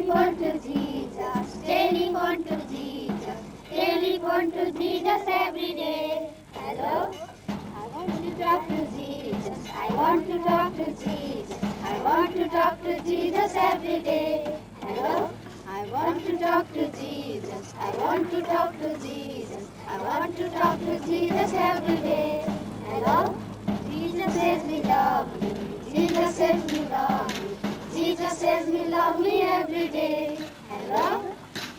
Telephone to Jesus, telephone to Jesus, telephone to Jesus every day. Hello? I want to talk to Jesus. I want to talk to Jesus. I want to talk to Jesus every day. Hello? I want to talk to Jesus. I want to talk to Jesus. I want to talk to Jesus every day. Hello? Jesus says we love you. Jesus says we love you. Jesus says we love me every day. Hello?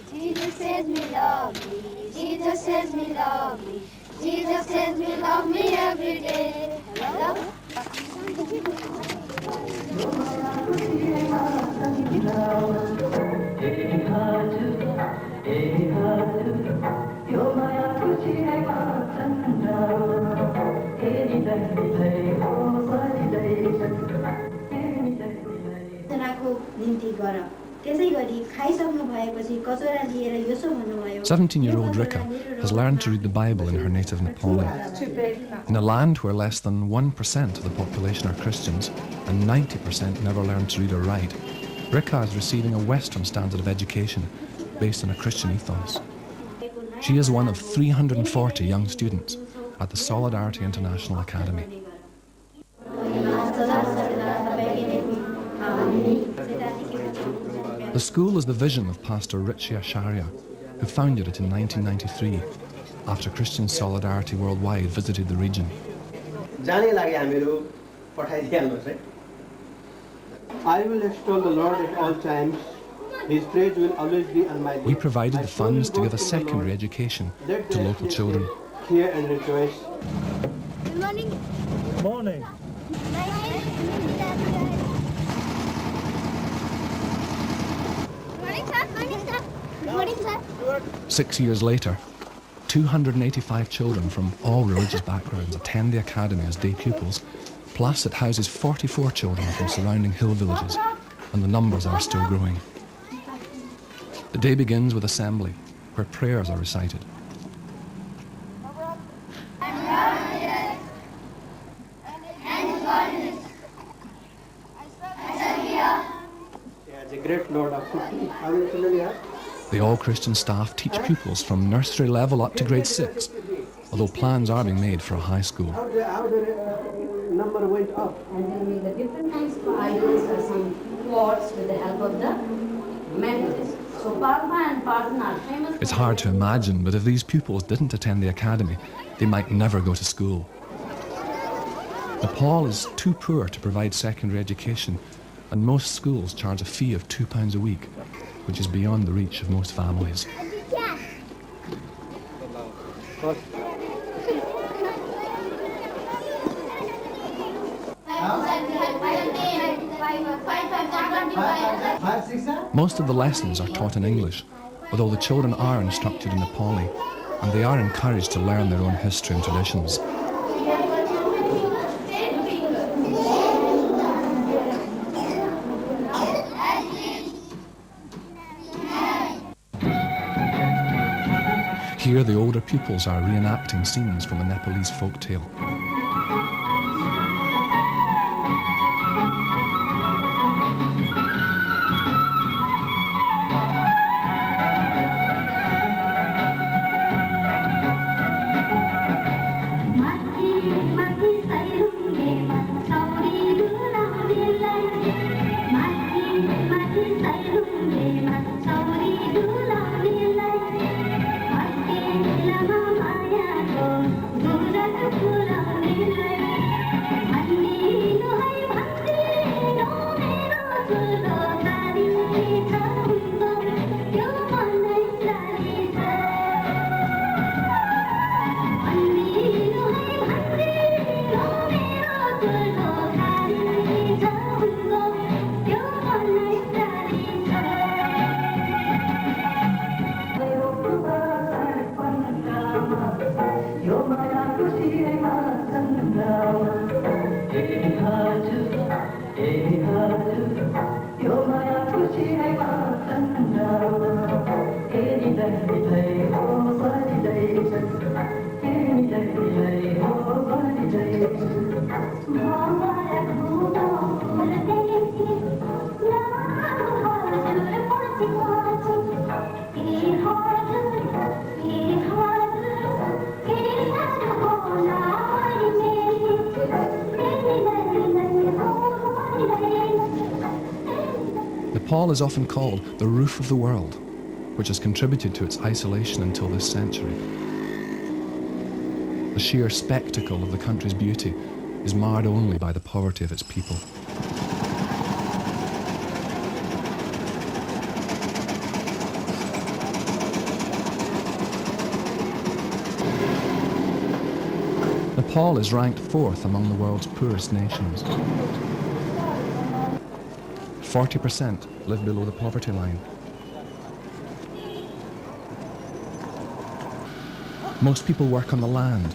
Jesus says we love me. Jesus says we love me. Jesus says we love me every day. Hello? जनाको निम्ति गर त्यसै गरी खाइसक्नु भएपछि कचौरा लिएर यसो भन्नुभयो 17-year-old Rika has learned to read the Bible in her native Nepali. In a land where less than 1% of the population are Christians and 90% never learn to read or write, Rika is receiving a Western standard of education based on a Christian ethos. She is one of 340 young students at the Solidarity International Academy. The school is the vision of Pastor Richie Acharya, who founded it in 1993 after Christian Solidarity Worldwide visited the region. I will extol the Lord at all times. His praise will always be on my lips. We provided the funds to give a secondary education to local children. Hear and rejoice. Good morning. Morning. Good morning, sir. 6 years later, 285 children from all religious backgrounds attend the academy as day pupils, plus it houses 44 children from surrounding hill villages, and the numbers are still growing. The day begins with assembly, where prayers are recited. As a great Lord of 50, how many children you have? The all-Christian staff teach pupils from nursery level up to grade 6, although plans are being made for a high school. How the number went up? And they make the different kinds of idols or some pots with the help of the methods. So Padma and Padma are famous. It's hard to imagine, but if these pupils didn't attend the academy, they might never go to school. Nepal is too poor to provide secondary education, and most schools charge a fee of £2 a week, which is beyond the reach of most families. Most of the lessons are taught in English, although the children are instructed in Nepali, and they are encouraged to learn their own history and traditions. Here, the older pupils are reenacting scenes from a Nepalese folk tale. Nepal is often called the roof of the world, which has contributed to its isolation until this century. The sheer spectacle of the country's beauty is marred only by the poverty of its people. Nepal is ranked 4th among the world's poorest nations. 40% live below the poverty line. Most people work on the land,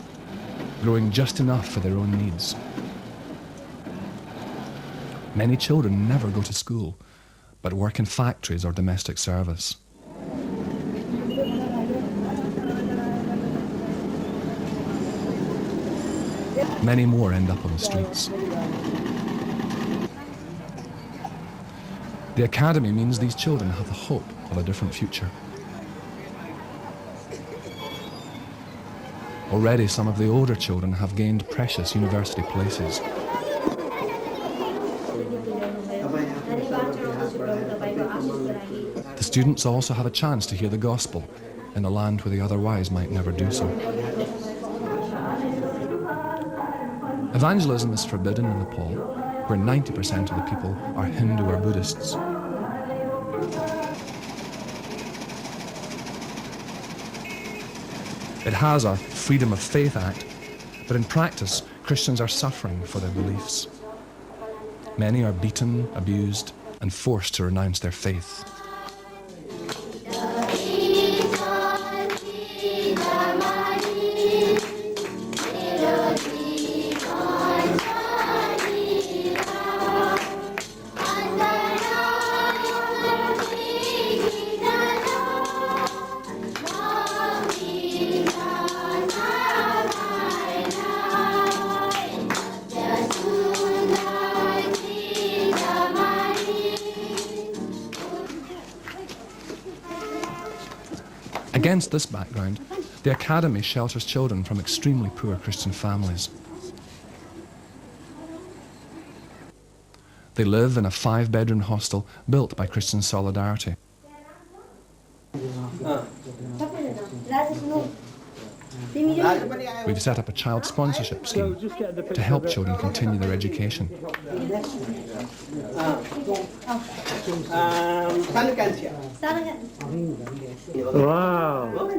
growing just enough for their own needs. Many children never go to school, but work in factories or domestic service. Many more end up on the streets. The academy means these children have the hope of a different future. Already some of the older children have gained precious university places. The students also have a chance to hear the gospel in a land where they otherwise might never do so. Evangelism is forbidden in Nepal, where 90% of the people are Hindu or Buddhists. It has a Freedom of Faith Act, but in practice, Christians are suffering for their beliefs. Many are beaten, abused, and forced to renounce their faith. Against this background, the academy shelters children from extremely poor Christian families. They live in a 5-bedroom hostel built by Christian Solidarity. We've set up a child sponsorship scheme to help children continue their education. Wow.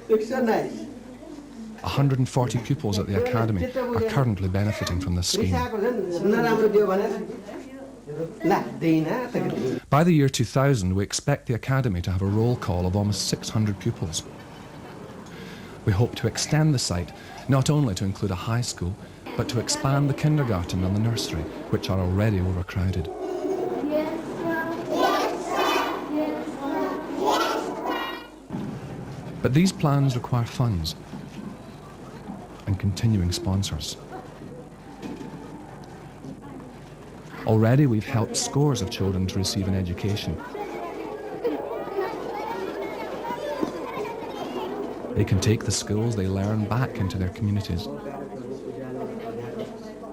It's so nice. 140 pupils at the academy are currently benefiting from this scheme. By the year 2000, we expect the academy to have a roll call of almost 600 pupils. We hope to extend the site not only to include a high school, but to expand the kindergarten and the nursery, which are already overcrowded. But these plans require funds and continuing sponsors. Already we've helped scores of children to receive an education. They can take the skills they learn back into their communities.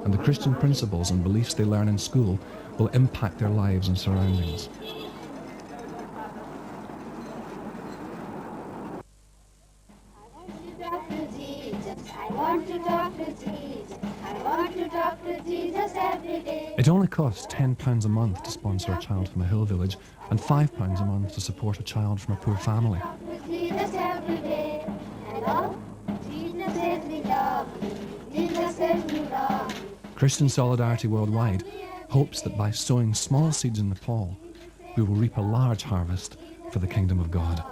And the Christian principles and beliefs they learn in school will impact their lives and surroundings. It only costs £10 a month to sponsor a child from a hill village and £5 a month to support a child from a poor family. Christian Solidarity Worldwide hopes that by sowing small seeds in Nepal, we will reap a large harvest for the kingdom of God.